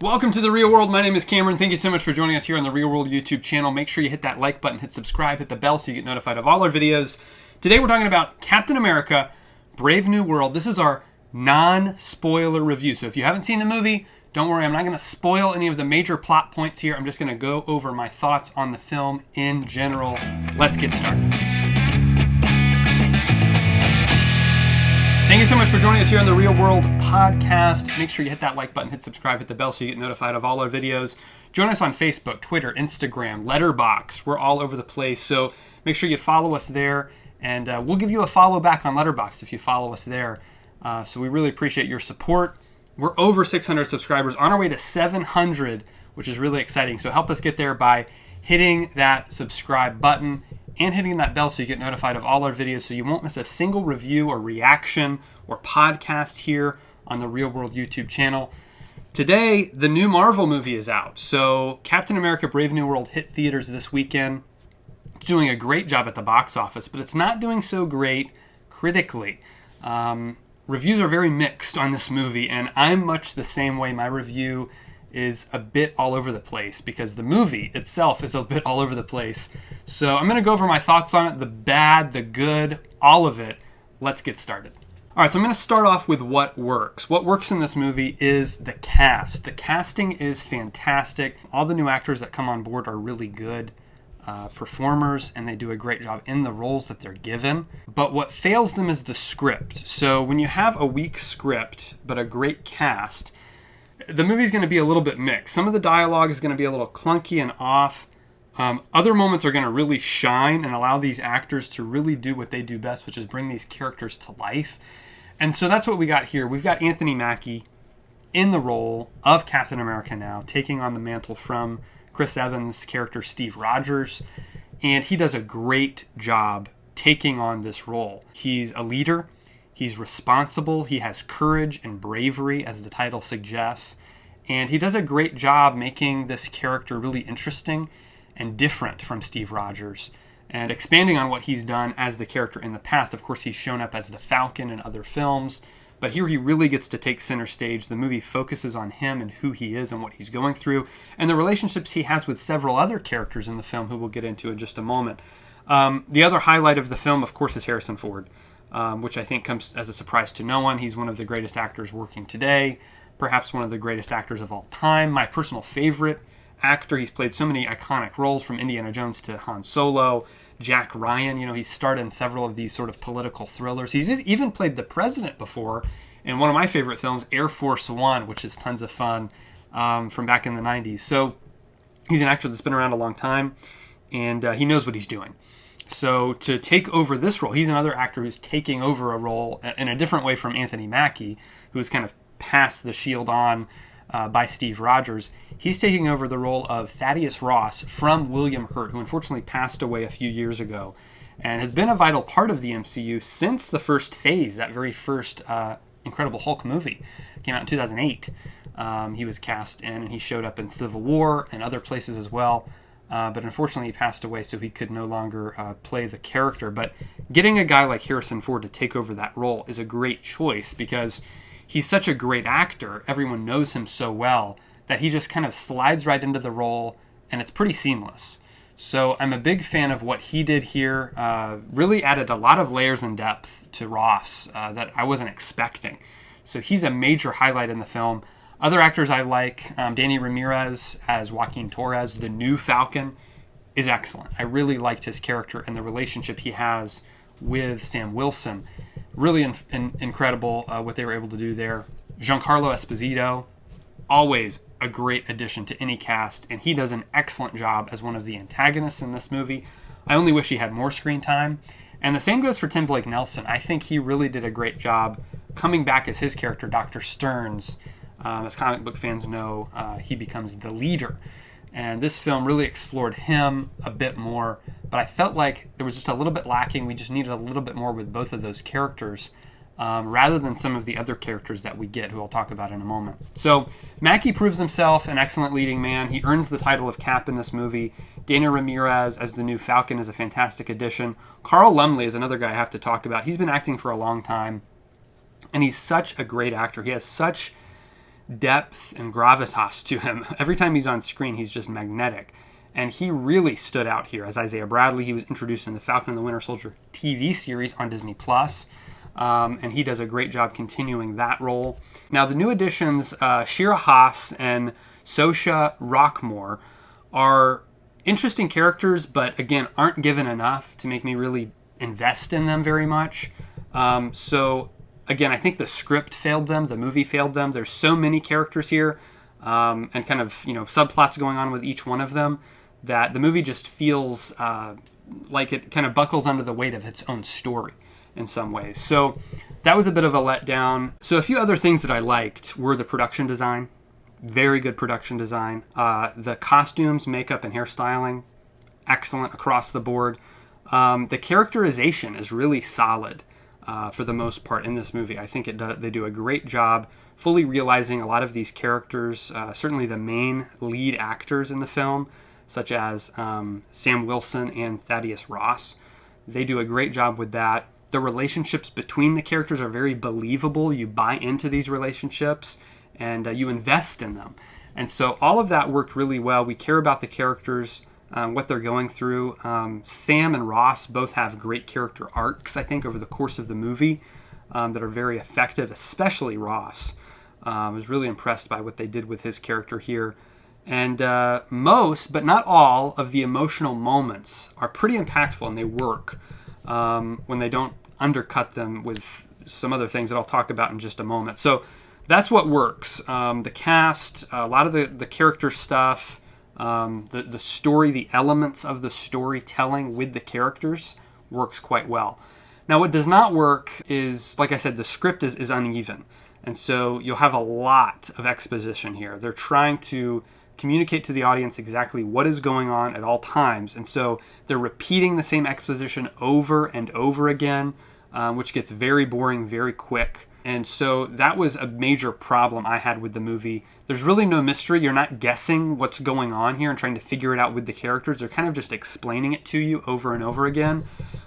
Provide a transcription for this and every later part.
Welcome to The Real World. My name is Cameron. Thank you so much for joining us here on The Real World YouTube channel. Make sure you hit that like button, hit subscribe, hit the bell so you get notified of all our videos. Today we're talking about Captain America, Brave New World. This is our non-spoiler review. So if you haven't seen the movie, don't worry, I'm not going to spoil any of the major plot points here. I'm just going to go over my thoughts on the film in general. Let's get started. Thank you so much for joining us here on the Real World Podcast. Make sure you hit that like button, hit subscribe, hit the bell so you get notified of all our videos. Join us on Facebook, Twitter, Instagram, Letterboxd. We're all over the place, so make sure you follow us there, and we'll give you a follow back on Letterboxd if you follow us there. So we really appreciate your support. We're over 600 subscribers, on our way to 700, which is really exciting. So help us get there by hitting that subscribe button and hitting that bell so you get notified of all our videos so you won't miss a single review or reaction or podcast here on the Real World YouTube channel. Today, the new Marvel movie is out. So Captain America Brave New World hit theaters this weekend. It's doing a great job at the box office, but it's not doing so great critically. Reviews are very mixed on this movie, and I'm much the same way. My review is a bit all over the place because the movie itself is a bit all over the place. So I'm going to go over my thoughts on it, the bad, the good, all of it. Let's get started. All right, so I'm going to start off with what works. What works in this movie is the cast. The casting is fantastic. All the new actors that come on board are really good performers, and they do a great job in the roles that they're given. But what fails them is the script. So when you have a weak script but a great cast, the movie's going to be a little bit mixed. Some of the dialogue is going to be a little clunky and off. Other moments are going to really shine and allow these actors to really do what they do best, which is bring these characters to life. And so that's what we got here. We've got Anthony Mackie in the role of Captain America now, taking on the mantle from Chris Evans' character Steve Rogers. And he does a great job taking on this role. He's a leader. He's responsible. He has courage and bravery, as the title suggests. And he does a great job making this character really interesting and different from Steve Rogers, and expanding on what he's done as the character in the past. Of course, he's shown up as the Falcon in other films, but here he really gets to take center stage. The movie focuses on him and who he is and what he's going through, and the relationships he has with several other characters in the film who we'll get into in just a moment. The other highlight of the film, of course, is Harrison Ford, which I think comes as a surprise to no one. He's one of the greatest actors working today, perhaps one of the greatest actors of all time, my personal favorite actor. He's played so many iconic roles, from Indiana Jones to Han Solo, Jack Ryan. You know, he's starred in several of these sort of political thrillers. He's even played the president before in one of my favorite films, Air Force One, which is tons of fun, from back in the 90s. So he's an actor that's been around a long time, and he knows what he's doing. So to take over this role, he's another actor who's taking over a role in a different way from Anthony Mackie, who's kind of passed the shield on by Steve Rogers. He's taking over the role of Thaddeus Ross from William Hurt, who unfortunately passed away a few years ago and has been a vital part of the MCU since the first phase, that very first Incredible Hulk movie. Came out in 2008. He was cast in, and he showed up in Civil War and other places as well. But unfortunately, he passed away, so he could no longer play the character. But getting a guy like Harrison Ford to take over that role is a great choice because he's such a great actor. Everyone knows him so well that he just kind of slides right into the role, and it's pretty seamless. So I'm a big fan of what he did here. Really added a lot of layers and depth to Ross that I wasn't expecting. So he's a major highlight in the film. Other actors I like, Danny Ramirez as Joaquin Torres, the new Falcon, is excellent. I really liked his character and the relationship he has with Sam Wilson. Really incredible what they were able to do there. Giancarlo Esposito, always a great addition to any cast, and he does an excellent job as one of the antagonists in this movie. I only wish he had more screen time. And the same goes for Tim Blake Nelson. I think he really did a great job coming back as his character, Dr. Stearns. As comic book fans know, he becomes the leader. And this film really explored him a bit more, but I felt like there was just a little bit lacking. We just needed a little bit more with both of those characters, rather than some of the other characters that we get, who I'll talk about in a moment. So Mackie proves himself an excellent leading man. He earns the title of Cap in this movie. Dana Ramirez as the new Falcon is a fantastic addition. Carl Lumbly is another guy I have to talk about. He's been acting for a long time, and he's such a great actor. He has such depth and gravitas to him. Every time he's on screen, he's just magnetic. And he really stood out here as Isaiah Bradley. He was introduced in the Falcon and the Winter Soldier TV series on Disney+. And he does a great job continuing that role. Now, the new additions, Shira Haas and Sosha Rockmore, are interesting characters, but again, aren't given enough to make me really invest in them very much. So, again, I think the script failed them, the movie failed them. There's so many characters here, and kind of, subplots going on with each one of them, that the movie just feels like it kind of buckles under the weight of its own story in some ways. So that was a bit of a letdown. So a few other things that I liked were the production design. Very good production design. The costumes, makeup, and hairstyling, excellent across the board. The characterization is really solid for the most part in this movie. I think they do a great job fully realizing a lot of these characters, certainly the main lead actors in the film, such as Sam Wilson and Thaddeus Ross. They do a great job with that. The relationships between the characters are very believable. You buy into these relationships and you invest in them. And so all of that worked really well. We care about the characters, what they're going through. Sam and Ross both have great character arcs, I think, over the course of the movie that are very effective, especially Ross. I was really impressed by what they did with his character here. And most, but not all, of the emotional moments are pretty impactful, and they work when they don't undercut them with some other things that I'll talk about in just a moment. So that's what works. The cast, a lot of the character stuff, the story, the elements of the storytelling with the characters works quite well. Now, what does not work is, like I said, the script is uneven. And so you'll have a lot of exposition here. They're trying to communicate to the audience exactly what is going on at all times. And so they're repeating the same exposition over and over again, which gets very boring very quick. And so that was a major problem I had with the movie. There's really no mystery. You're not guessing what's going on here and trying to figure it out with the characters. They're kind of just explaining it to you over and over again,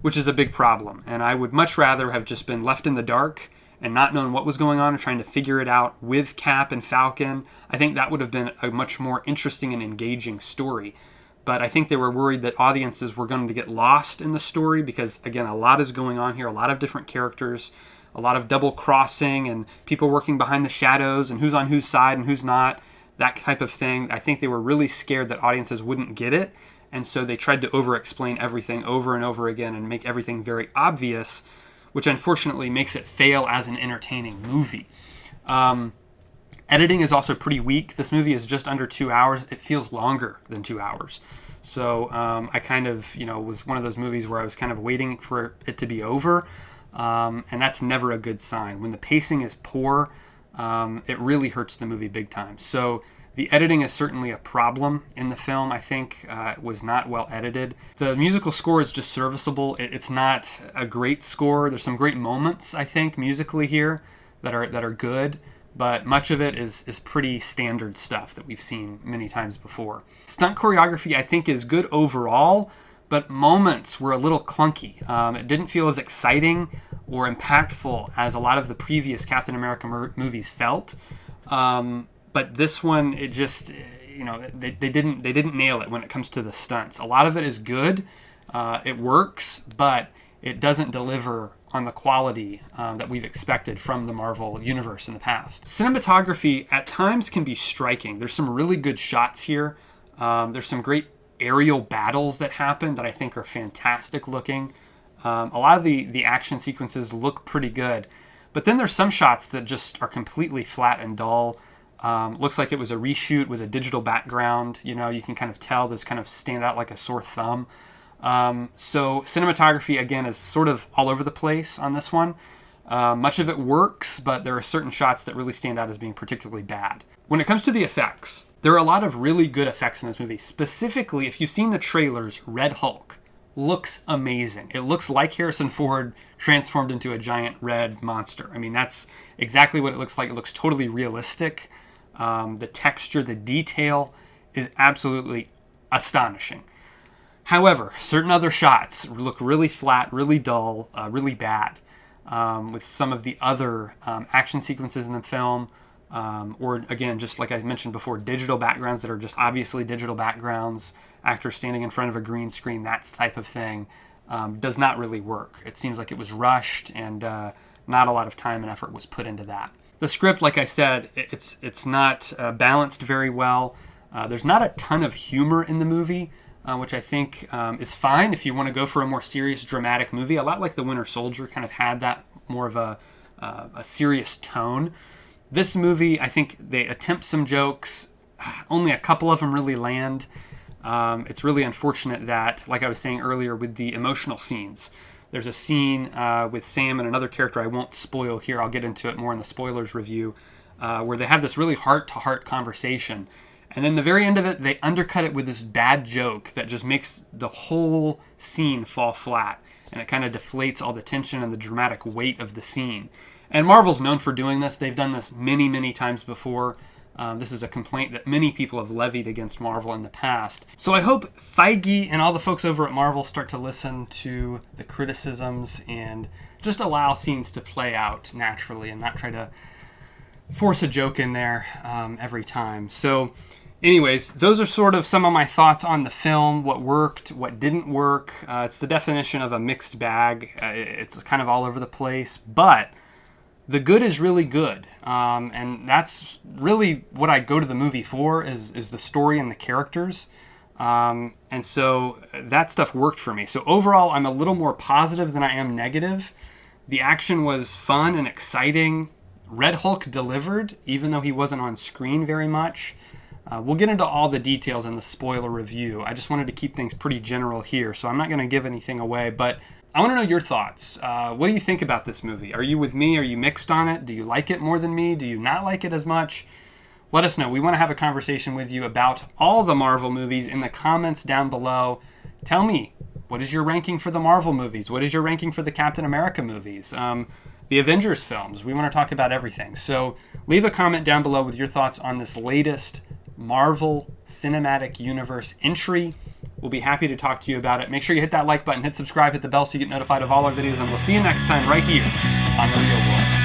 which is a big problem. And I would much rather have just been left in the dark and not knowing what was going on and trying to figure it out with Cap and Falcon. I think that would have been a much more interesting and engaging story. But I think they were worried that audiences were going to get lost in the story because, again, a lot is going on here, a lot of different characters, a lot of double crossing and people working behind the shadows and who's on whose side and who's not, that type of thing. I think they were really scared that audiences wouldn't get it. And so they tried to over-explain everything over and over again and make everything very obvious, which unfortunately makes it fail as an entertaining movie. Editing is also pretty weak. This movie is just under 2 hours. It feels longer than 2 hours. So I kind of, was one of those movies where I was kind of waiting for it to be over. And that's never a good sign. When the pacing is poor, it really hurts the movie big time. So the editing is certainly a problem in the film. I think it was not well edited. The musical score is just serviceable. It's not a great score. There's some great moments, I think, musically here that are good, but much of it is pretty standard stuff that we've seen many times before. Stunt choreography, I think, is good overall, but moments were a little clunky. It didn't feel as exciting or impactful as a lot of the previous Captain America movies felt. But this one, it just, they didn't nail it when it comes to the stunts. A lot of it is good, it works, but it doesn't deliver on the quality that we've expected from the Marvel Universe in the past. Cinematography at times can be striking. There's some really good shots here. There's some great aerial battles that happen that I think are fantastic looking. A lot of the action sequences look pretty good, but then there's some shots that just are completely flat and dull. Looks like it was a reshoot with a digital background. You can kind of tell those kind of stand out like a sore thumb. So cinematography, again, is sort of all over the place on this one. Much of it works, but there are certain shots that really stand out as being particularly bad. When it comes to the effects, there are a lot of really good effects in this movie. Specifically, if you've seen the trailers, Red Hulk looks amazing. It looks like Harrison Ford transformed into a giant red monster. I mean, that's exactly what it looks like. It looks totally realistic. The texture, the detail is absolutely astonishing. However, certain other shots look really flat, really dull, really bad. With some of the other action sequences in the film, or again, just like I mentioned before, digital backgrounds that are just obviously digital backgrounds, actors standing in front of a green screen, that type of thing, does not really work. It seems like it was rushed, and not a lot of time and effort was put into that. The script, like I said, it's not balanced very well. There's not a ton of humor in the movie, which I think is fine if you want to go for a more serious, dramatic movie. A lot like The Winter Soldier kind of had that more of a serious tone. This movie, I think they attempt some jokes. Only a couple of them really land. It's really unfortunate that, like I was saying earlier, with the emotional scenes, there's a scene with Sam and another character I won't spoil here. I'll get into it more in the spoilers review, where they have this really heart-to-heart conversation. And then the very end of it, they undercut it with this bad joke that just makes the whole scene fall flat. And it kind of deflates all the tension and the dramatic weight of the scene. And Marvel's known for doing this. They've done this many, many times before. This is a complaint that many people have levied against Marvel in the past. So I hope Feige and all the folks over at Marvel start to listen to the criticisms and just allow scenes to play out naturally and not try to force a joke in there every time. So anyways, those are sort of some of my thoughts on the film, what worked, what didn't work. It's the definition of a mixed bag. It's kind of all over the place, but the good is really good. And that's really what I go to the movie for, is the story and the characters. And so that stuff worked for me. So overall, I'm a little more positive than I am negative. The action was fun and exciting. Red Hulk delivered, even though he wasn't on screen very much. We'll get into all the details in the spoiler review. I just wanted to keep things pretty general here, so I'm not going to give anything away, but I want to know your thoughts. What do you think about this movie? Are you with me? Are you mixed on it? Do you like it more than me? Do you not like it as much? Let us know. We want to have a conversation with you about all the Marvel movies in the comments down below. Tell me, what is your ranking for the Marvel movies? What is your ranking for the Captain America movies? The Avengers films? We want to talk about everything. So leave a comment down below with your thoughts on this latest Marvel Cinematic Universe entry. We'll be happy to talk to you about it. Make sure you hit that like button, hit subscribe, hit the bell so you get notified of all our videos, and we'll see you next time right here on The Real World.